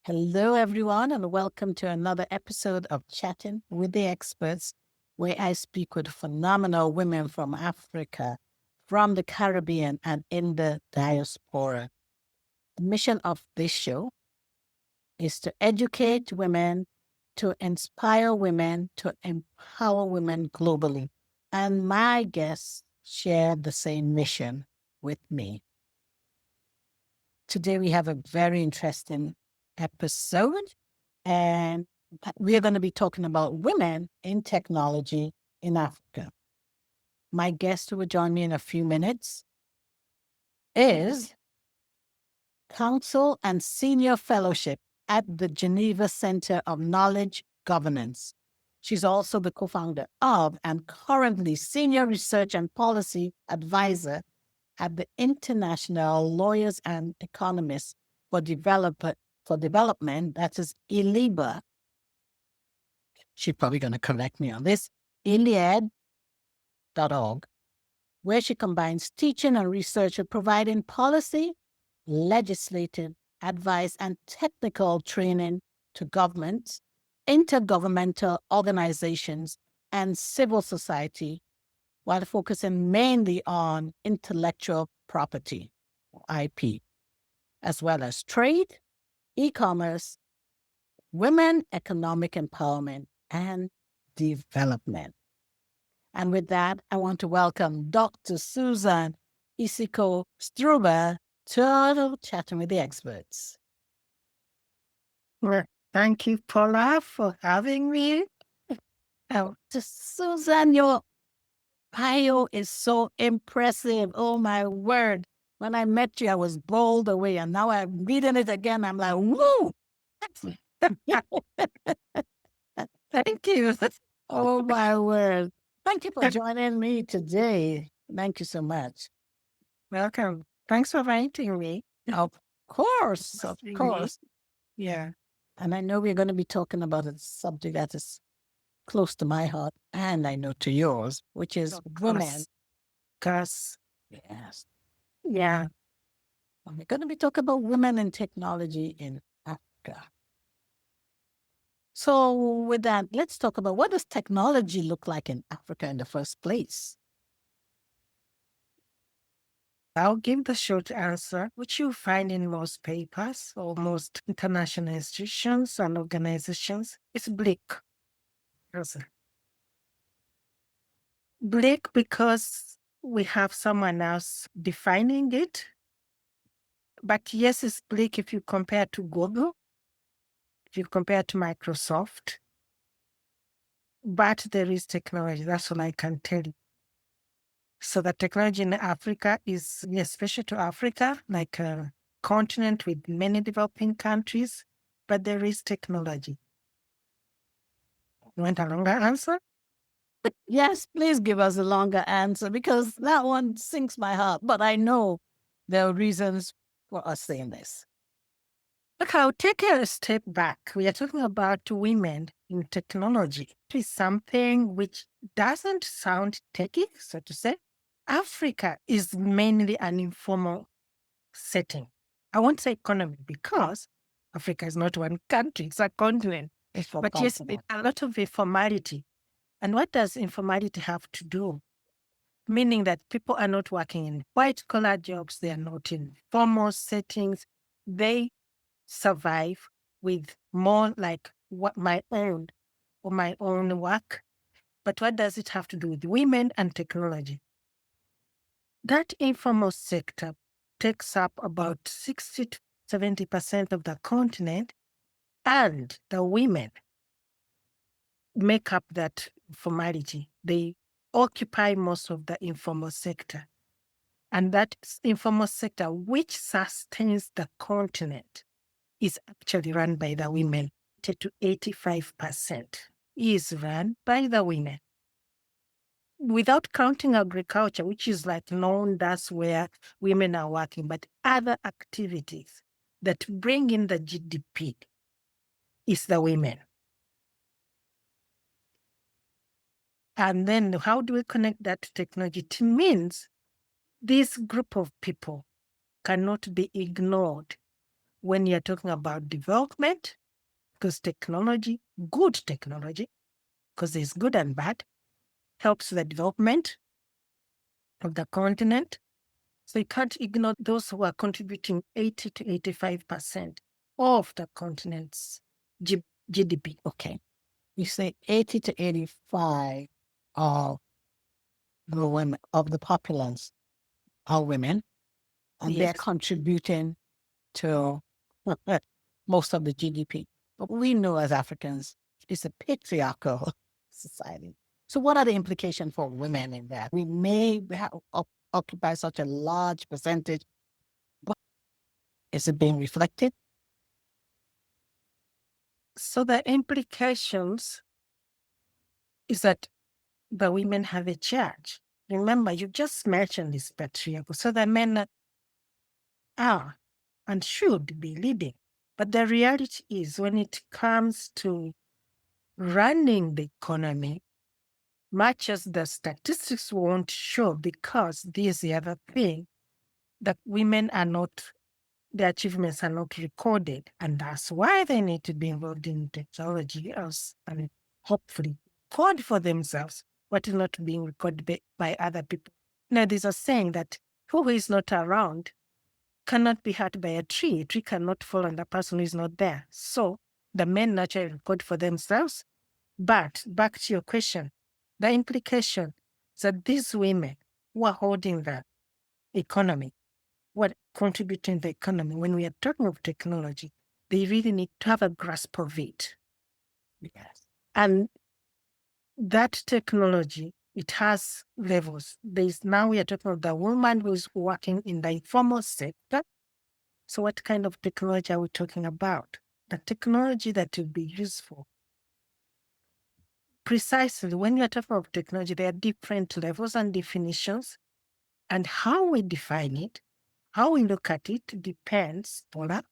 Hello, everyone, and welcome to another episode of Chatting with the Experts, where I speak with phenomenal women from Africa, from the Caribbean, and in the diaspora. The mission of this show is to educate women, to inspire women, to empower women globally. And my guests share the same mission with me. Today, we have a very interesting episode, and we're going to be talking about women in technology in Africa. My guest who will join me in a few minutes is Counsel and Senior Fellowship at the Geneva Center of Knowledge Governance. She's also the co-founder of and currently Senior Research and Policy Advisor at the International Lawyers and Economists for Development, that is ILIBA. She's probably going to correct me on this, iliad.org, where she combines teaching and research with providing policy, legislative advice, and technical training to governments, intergovernmental organizations, and civil society, while focusing mainly on intellectual property, IP, as well as trade, e-commerce, women economic empowerment, and development. And with that, I want to welcome Dr. Susan Isiko Strba to Chatting with the Experts. Well, thank you, Paula, for having me. Susan, your bio is so impressive. Oh, my word. When I met you, I was blown away. And now I'm reading it again. I'm like, woo! Thank you. Oh, my word. Thank you for joining me today. Thank you so much. Welcome. Thanks for inviting me. Of course. Yeah. And I know we're going to be talking about a subject that is close to my heart and I know to yours, which is women. Because, Yes. yeah. We're going to be talking about women in technology in Africa. So with that, let's talk about what does technology look like in Africa in the first place? I'll give the short answer, which you find in most papers or most international institutions and organizations. It's bleak. Bleak because we have someone else defining it. But yes, it's bleak if you compare to Google, if you compare to Microsoft. But there is technology. That's all I can tell you. So the technology in Africa is special to Africa, like a continent with many developing countries, but there is technology. You want a longer answer? Yes, please give us a longer answer because that one sinks my heart. But I know there are reasons for us saying this. Look, I'll take a step back. We are talking about women in technology. It is something which doesn't sound techy, so to say. Africa is mainly an informal setting. I won't say economy because Africa is not one country, it's a continent. But yes, a lot of informality. And what does informality have to do? Meaning that people are not working in white-collar jobs, they are not in formal settings. They survive with more like my own work. But what does it have to do with women and technology? That informal sector takes up about 60 to 70% of the continent, and the women make up that formality. They occupy most of the informal sector. And that informal sector, which sustains the continent, is actually run by the women. To 85% is run by the women. Without counting agriculture, which is like known, that's where women are working, but other activities that bring in the GDP is the women. And then how do we connect that to technology? It means this group of people cannot be ignored when you're talking about development, because technology, good technology, because there's good and bad, helps the development of the continent. So you can't ignore those who are contributing 80 to 85% of the continent's GDP. Okay. You say 80 to 85 of the women of the populace are women, and they're Yes. contributing to most of the GDP. But we know as Africans, it's a patriarchal society. So, what are the implications for women in that? We may occupy such a large percentage, but is it being reflected? So the implications is that the women have a charge. Remember, you just mentioned this patriarchal. So the men are and should be leading. But the reality is, when it comes to running the economy, much as the statistics won't show, because this is the other thing, that women are not, their achievements are not recorded. And that's why they need to be involved in technology else and hopefully code for themselves what is not being recorded by other people. Now, there's a saying that who is not around cannot be hurt by a tree. A tree cannot fall on the person who is not there. So the men naturally record for themselves. But back to your question, the implication is that these women who are holding the economy, what contributing the economy, when we are talking of technology, they really need to have a grasp of it. Yes. And that technology, it has levels. Now we are talking about the woman who is working in the informal sector. So what kind of technology are we talking about? The technology that will be useful. Precisely, when we are talking about technology, there are different levels and definitions. And how we define it, how we look at it, depends, Paula,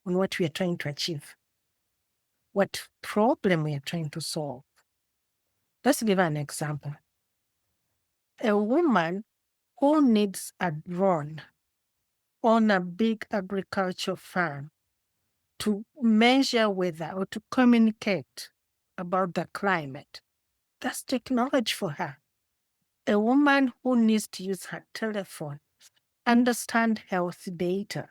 on what we are trying to achieve, what problem we are trying to solve. Let's give an example. A woman who needs a drone on a big agricultural farm to measure weather or to communicate about the climate, that's technology for her. A woman who needs to use her telephone, understand health data,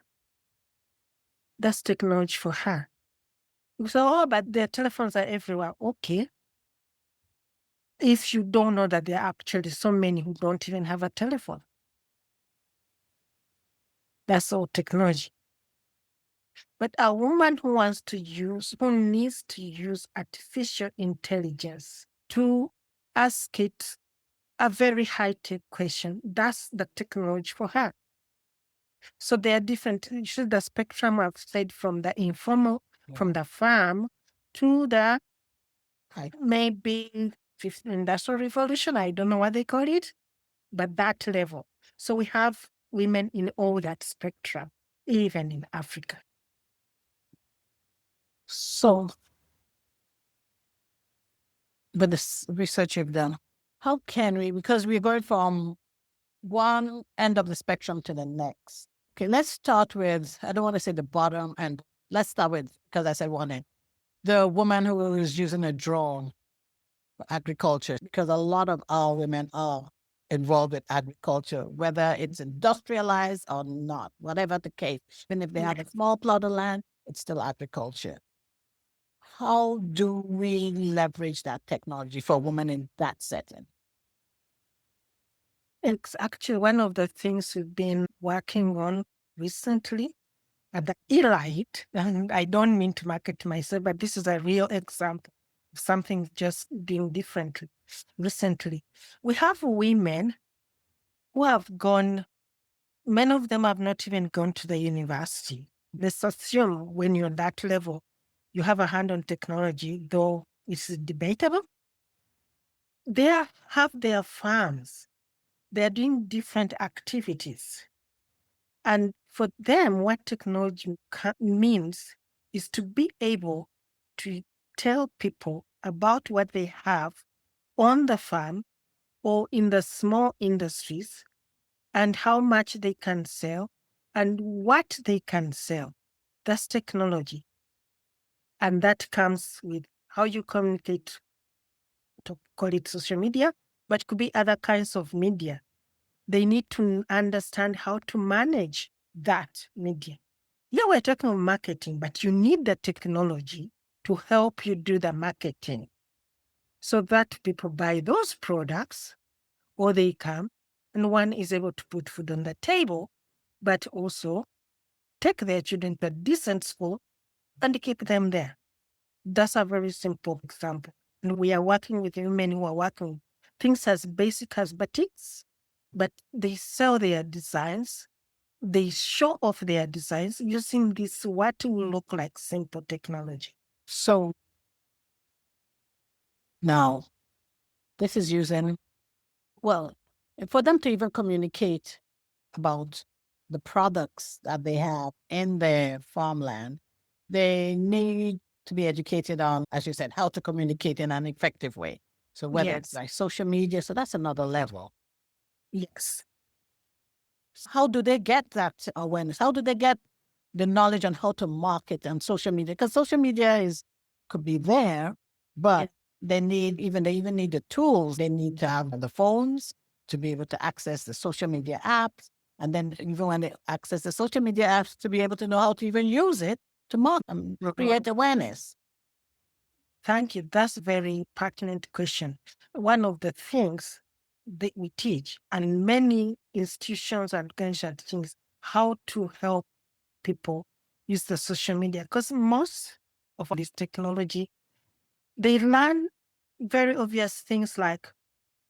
that's technology for her. So, oh, but their telephones are everywhere. Okay. If you don't know that there are actually so many who don't even have a telephone, that's all technology. But a woman who needs to use artificial intelligence to ask it a very high-tech question, that's the technology for her. So there are different, the spectrum I've said, from the informal, from the farm to the maybe fifth industrial revolution. I don't know what they call it, but that level. So we have women in all that spectrum, even in Africa. So, with this research you've done, how can we, because we're going from one end of the spectrum to the next. Okay, let's start with, I don't want to say the bottom end. Let's start with, because I said one end, the woman who is using a drone for agriculture, because a lot of our women are involved with agriculture, whether it's industrialized or not, whatever the case. Even if they have a small plot of land, it's still agriculture. How do we leverage that technology for women in that setting? It's actually one of the things we've been working on recently at the Elite. And I don't mean to market myself, but this is a real example of something just being different recently. We have women who have gone, many of them have not even gone to the university. Let's assume when you're at that level, you have a hand on technology, though it's debatable. They have their farms. They're doing different activities. And for them, what technology means is to be able to tell people about what they have on the farm or in the small industries and how much they can sell and what they can sell. That's technology. And that comes with how you communicate, to call it social media, but it could be other kinds of media. They need to understand how to manage that media. Yeah, we're talking about marketing, but you need the technology to help you do the marketing so that people buy those products or they come and one is able to put food on the table, but also take their children to a decent school and keep them there. That's a very simple example. And we are working with women who are working things as basic as batiks, but they sell their designs. They show off their designs using this what will look like simple technology. So now this is using, well, for them to even communicate about the products that they have in their farmland, they need to be educated on, as you said, how to communicate in an effective way. So whether it's Yes. like social media, so that's another level. Yes. How do they get that awareness? How do they get the knowledge on how to market on social media? Because social media could be there, but they even need the tools. They need to have the phones to be able to access the social media apps. And then even when they access the social media apps, to be able to know how to even use it to market and create awareness. Thank you. That's a very pertinent question. One of the things that we teach, and many institutions and organizations are teaching, is how to help people use the social media. Because most of this technology, they learn very obvious things like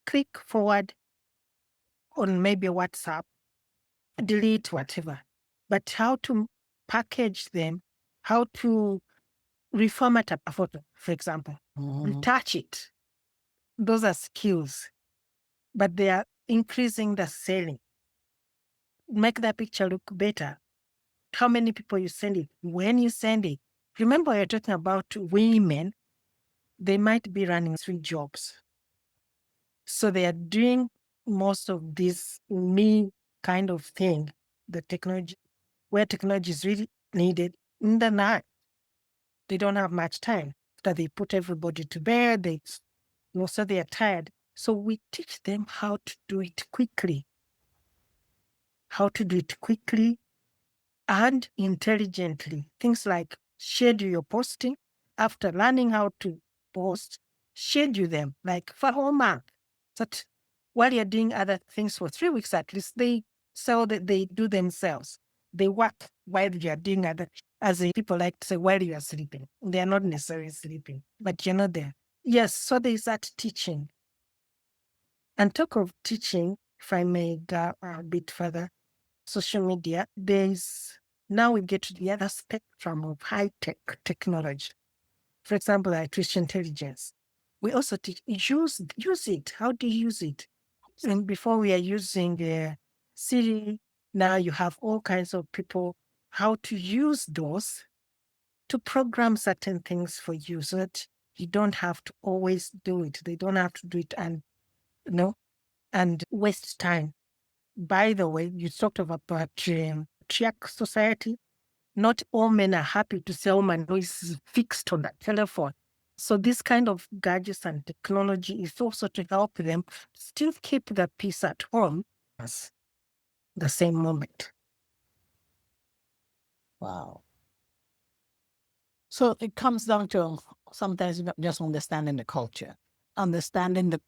click forward on maybe WhatsApp, delete whatever. But how to package them, how to reformat a photo, for example, retouch it. Those are skills, but they are increasing the selling. Make the picture look better. How many people you send it, when you send it. Remember, you're talking about women, they might be running 3 jobs. So they are doing most of this me kind of thing, the technology, where technology is really needed in the night. They don't have much time. That they put everybody to bed, so they are tired. So we teach them how to do it quickly, and intelligently. Things like schedule your posting. After learning how to post, schedule them like for a whole month. That while you're doing other things for 3 weeks at least, they so that they do themselves. They work while you're doing other, people like to say, while you are sleeping. They are not necessarily sleeping, but you're not there. Yes, so there's that teaching. And talk of teaching, if I may go a bit further, social media, now we get to the other spectrum of high-tech technology. For example, artificial intelligence. We also teach, use it. How do you use it? And before we are using Siri, now you have all kinds of people, how to use those to program certain things for you so that you don't have to always do it. They don't have to do it and waste time. By the way, you talked about triarch society. Not all men are happy to see a woman who is fixed on that telephone. So this kind of gadgets and technology is also to help them still keep the peace at home at the same moment. Wow. So it comes down to sometimes just understanding the culture, understanding the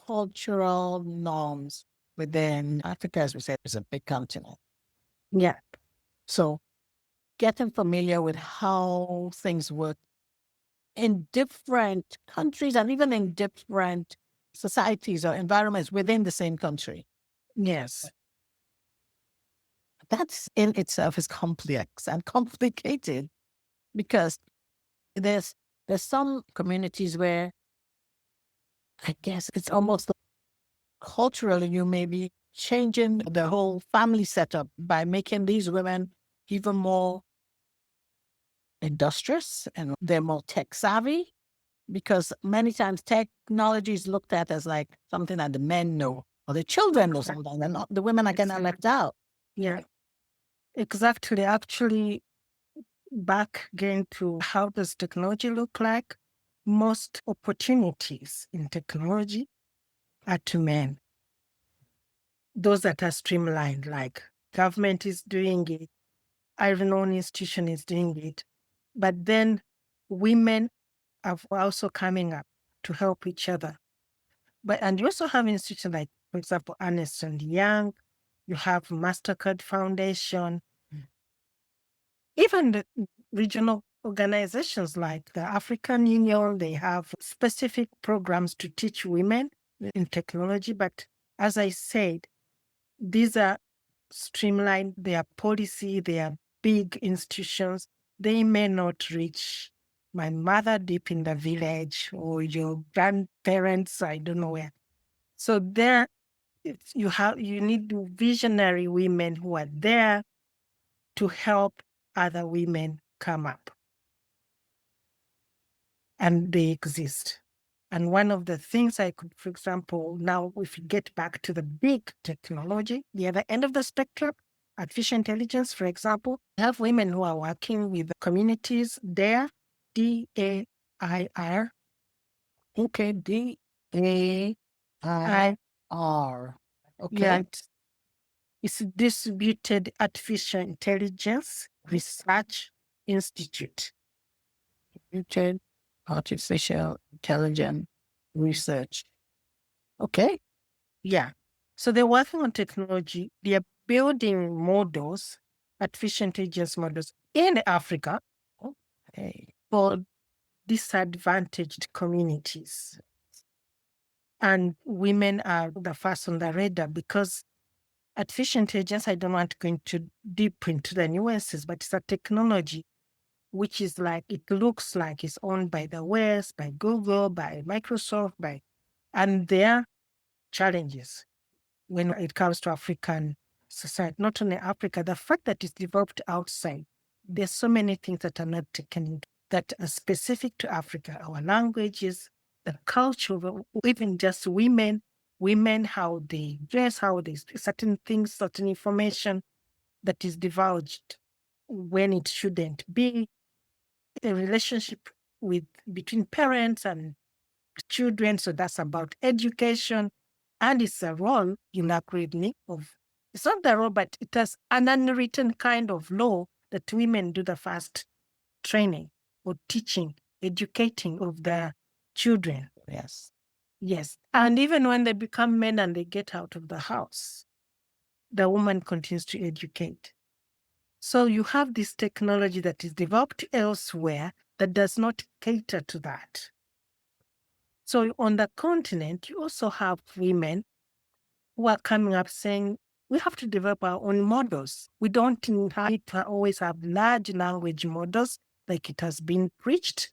cultural norms within Africa, as we said, is a big continent. Yeah. So getting familiar with how things work in different countries and even in different societies or environments within the same country. Yes. That's in itself is complex and complicated because there's some communities where I guess it's almost culturally you may be changing the whole family setup by making these women even more industrious and they're more tech savvy because many times technology is looked at as like something that the men know or the children know something and not the women are kind of left out. Yeah. Exactly. Actually, back again to how does technology look like? Most opportunities in technology are to men. Those that are streamlined, like government is doing it, every known institution is doing it. But then women are also coming up to help each other. And you also have institutions like, for example, Ernst and Young, you have MasterCard Foundation, even the regional organizations like the African Union, they have specific programs to teach women in technology. But as I said, these are streamlined, they are policy, they are big institutions. They may not reach my mother deep in the village or your grandparents, I don't know where. So there you need visionary women who are there to help other women come up. And they exist. And one of the things I could, for example, now if you get back to the big technology, the other end of the spectrum, artificial intelligence, for example, we have women who are working with communities there, DAIR. Okay, DAIR. Okay. Yeah, it's Distributed Artificial Intelligence Research Institute. Distributed Artificial Intelligence Research. Okay. Yeah. So they're working on technology. They're building models, artificial intelligence models in Africa for disadvantaged communities. And women are the first on the radar because artificial intelligence, I don't want to go into deep into the nuances, but it's a technology which is like, it looks like it's owned by the West, by Google, by Microsoft, and there are challenges when it comes to African society, not only Africa, the fact that it's developed outside, there's so many things that are not taken into that are specific to Africa, our languages, the culture, even just women, how they dress, how they speak, certain things, certain information that is divulged when it shouldn't be, a relationship between parents and children. So that's about education. And it's a role in Agri of, it's not the role, but it has an unwritten kind of law that women do the first training or teaching, educating of their children. Yes. Yes. And even when they become men and they get out of the house, the woman continues to educate. So you have this technology that is developed elsewhere that does not cater to that. So on the continent, you also have women who are coming up saying, we have to develop our own models. We don't need to always have large language models like it has been preached,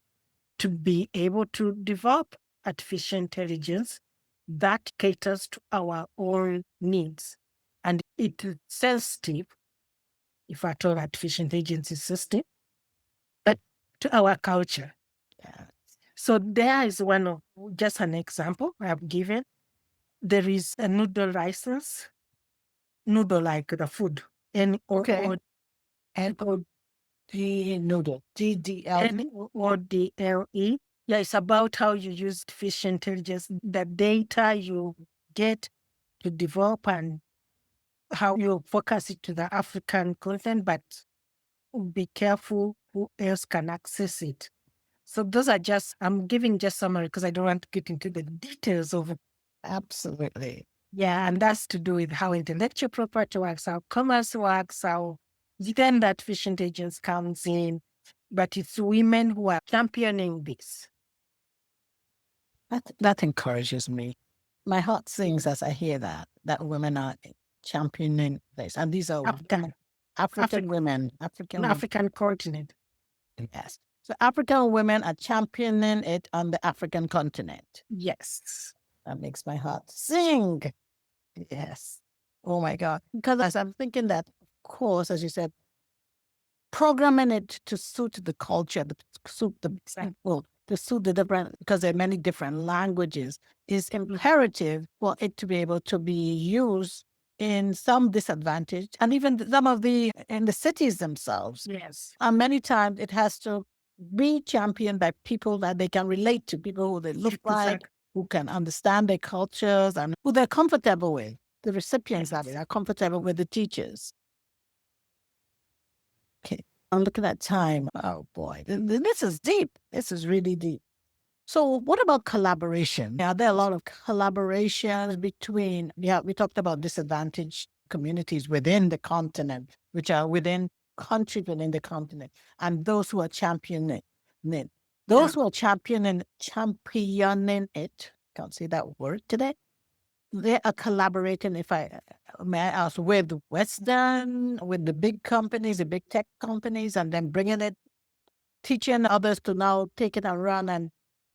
to be able to develop artificial intelligence that caters to our own needs. And it is sensitive, if at all artificial intelligence is sensitive, but to our culture. Yeah. So there is just an example I have given. There is a noodle license, noodle like the food, Okay. Noodle, DDL. NODLE. Yeah, it's about how you use artificial intelligence, the data you get to develop and how you focus it to the African content, but be careful who else can access it. So those are I'm giving just summary because I don't want to get into the details of it. Absolutely. Yeah, and that's to do with how intellectual property works, how commerce works, how then that artificial intelligence comes in. But it's women who are championing this. That encourages me. My heart sings as I hear that women are championing this. And these are African women. African continent. Yes. So African women are championing it on the African continent. Yes. That makes my heart sing. Yes. Oh my God. Because as I'm thinking that, of course, as you said, programming it to suit the culture, to suit the different, because there are many different languages, is imperative for it to be able to be used in some disadvantaged, and even some of in the cities themselves. Yes. And many times it has to be championed by people that they can relate to, people who they look like, Exactly. who can understand their cultures and who they're comfortable with. The recipients of it Yes. are comfortable with the teachers. Okay. I'm looking at time. Oh boy, this is deep. This is really deep. So what about collaboration? Are there a lot of collaborations between, we talked about disadvantaged communities within the continent, which are within countries within the continent, and those who are championing it. Those who are championing it, can't say that word today, they are collaborating, if I may I ask, with Western, with the big companies, the big tech companies, and then bringing it, teaching others to now take it and run and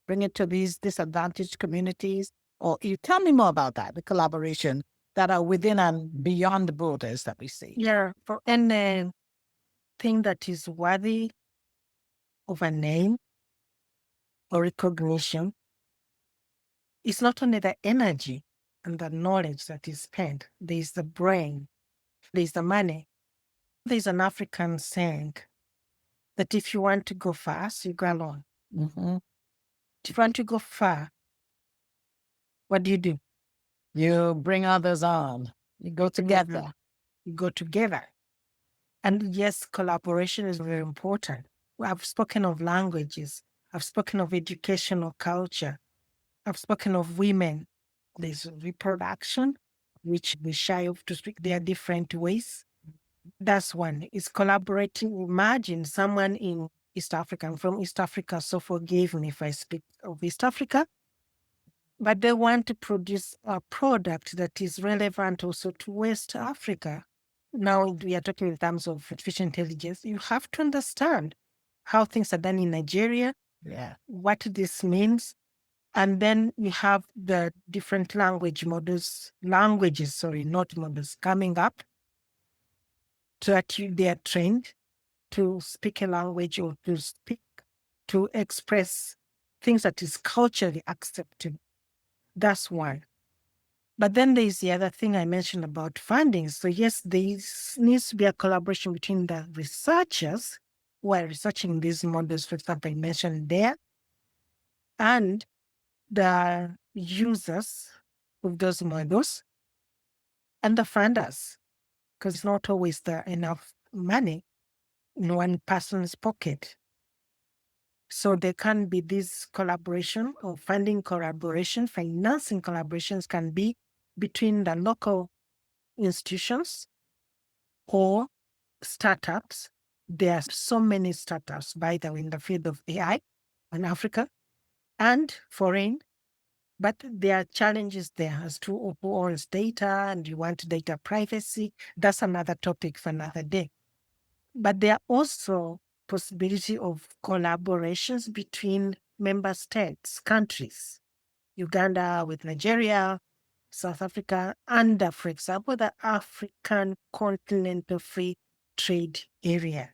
bring it to these disadvantaged communities? Or you tell me more about that, the collaboration that are within and beyond the borders that we see. Yeah. For anything that is worthy of a name or recognition, it's not only the energy and the knowledge that is spent, there's the brain, there's the money. There's an African saying that if you want to go fast, you go alone. Mm-hmm. If you want to go far, what do? You bring others on, you go together. You go together. And yes, collaboration is very important. I've spoken of languages. I've spoken of educational culture. I've spoken of women. There's reproduction, which we shy of to speak. There are different ways. That's one. It's collaborating. Imagine someone in East Africa. I'm from East Africa, so forgive me if I speak of East Africa. But they want to produce a product that is relevant also to West Africa. Now we are talking in terms of artificial intelligence. You have to understand how things are done in Nigeria, what this means. And then you have the different languages, not models, coming up so that they are trained to speak a language or to express things that is culturally acceptable. That's one. But then there's the other thing I mentioned about funding. So yes, there needs to be a collaboration between the researchers who are researching these models, for example, I mentioned there, and the users of those models and the funders, because it's not always there enough money in one person's pocket. So there can be this collaboration or funding collaboration, financing collaborations can be between the local institutions or startups. There are so many startups, by the way, in the field of AI in Africa and foreign, but there are challenges there as to who owns data and you want data privacy. That's another topic for another day. But there are also possibility of collaborations between member states, countries, Uganda with Nigeria, South Africa, under, for example, the African Continental Free Trade Area.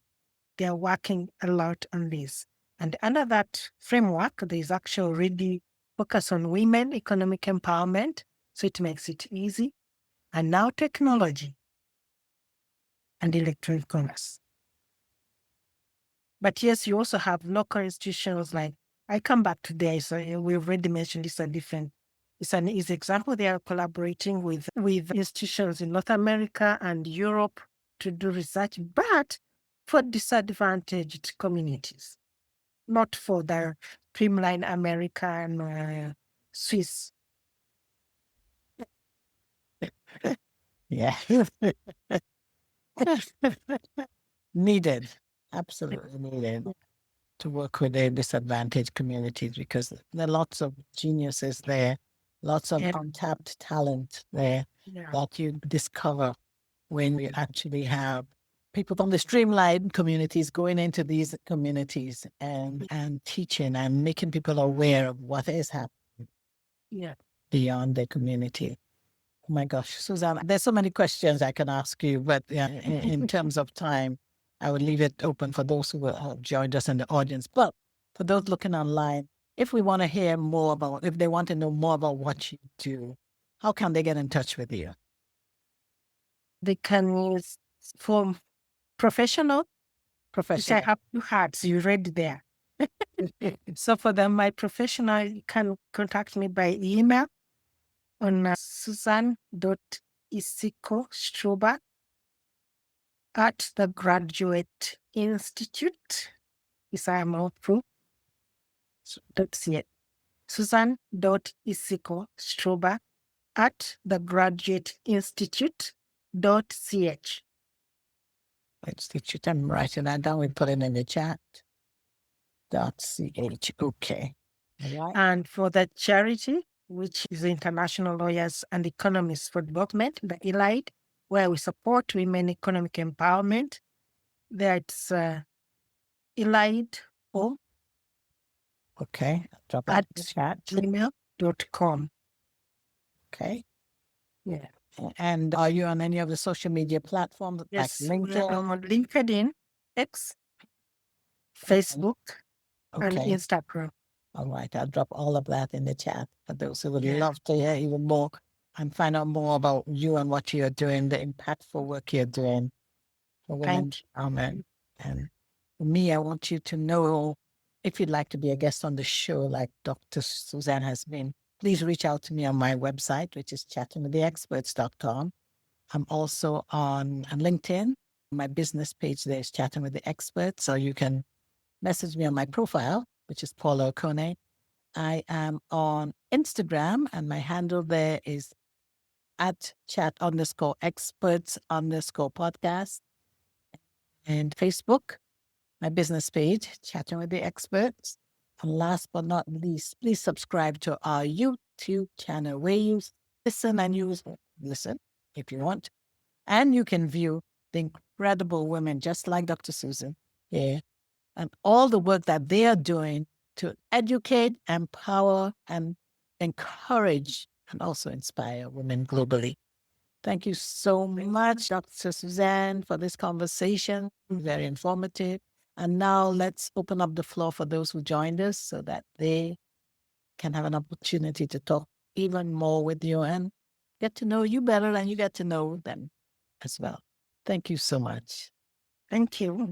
They are working a lot on this. And under that framework, there is actually already focus on women, economic empowerment, so it makes it easy. And now technology and electronic commerce. But yes, you also have local institutions like, I come back to there, so we've already mentioned this are different. It's an easy example. They are collaborating with institutions in North America and Europe to do research, but for disadvantaged communities, not for the streamlined American Swiss. Yeah. Needed, absolutely needed to work with the disadvantaged communities because there are lots of geniuses there, lots of untapped talent there that you discover when you actually have people from the streamlined communities going into these communities and teaching and making people aware of what is happening beyond their community. Oh my gosh, Suzanne, there's so many questions I can ask you, but in terms of time, I would leave it open for those who have joined us in the audience. But for those looking online, if we want to hear more about, if they want to know more about what you do, how can they get in touch with you? They can use for professional, which I have two hats you read there. So for them, my professional, you can contact me by email on susan.isiko.strba at the Graduate Institute. Is I am all through. So that's it. Susan.isiko.strba at the Graduate Institute.ch. Institute. I'm writing that down. We put it in the chat. .ch. Okay. All right. And for the charity, which is International Lawyers and Economists for Development, the ELIDE, where we support women economic empowerment, that's ELIDE Okay. Drop that at in the chat. gmail.com. Okay. Yeah. And are you on any of the social media platforms Yes, like LinkedIn? I'm on LinkedIn, X, Facebook, and Okay. Instagram. All right. I'll drop all of that in the chat for those who would Yeah. love to hear even more and find out more about you and what you're doing, the impactful work you're doing for women empowerment. And for me, I want you to know if you'd like to be a guest on the show like Dr. Suzanne has been, please reach out to me on my website, which is chattingwiththeexperts.com. I'm also on LinkedIn. My business page there is Chatting with the Experts. So you can message me on my profile, which is Paula Okone. I am on Instagram and my handle there is at chat_experts_podcast. And Facebook, my business page, Chatting with the Experts. And last but not least, please subscribe to our YouTube channel where you listen if you want. And you can view the incredible women just like Dr. Susan here and all the work that they are doing to educate, empower, and encourage and also inspire women globally. Thank you so much, Dr. Suzanne, for this conversation. Very informative. And now let's open up the floor for those who joined us so that they can have an opportunity to talk even more with you and get to know you better and you get to know them as well. Thank you so much. Thank you.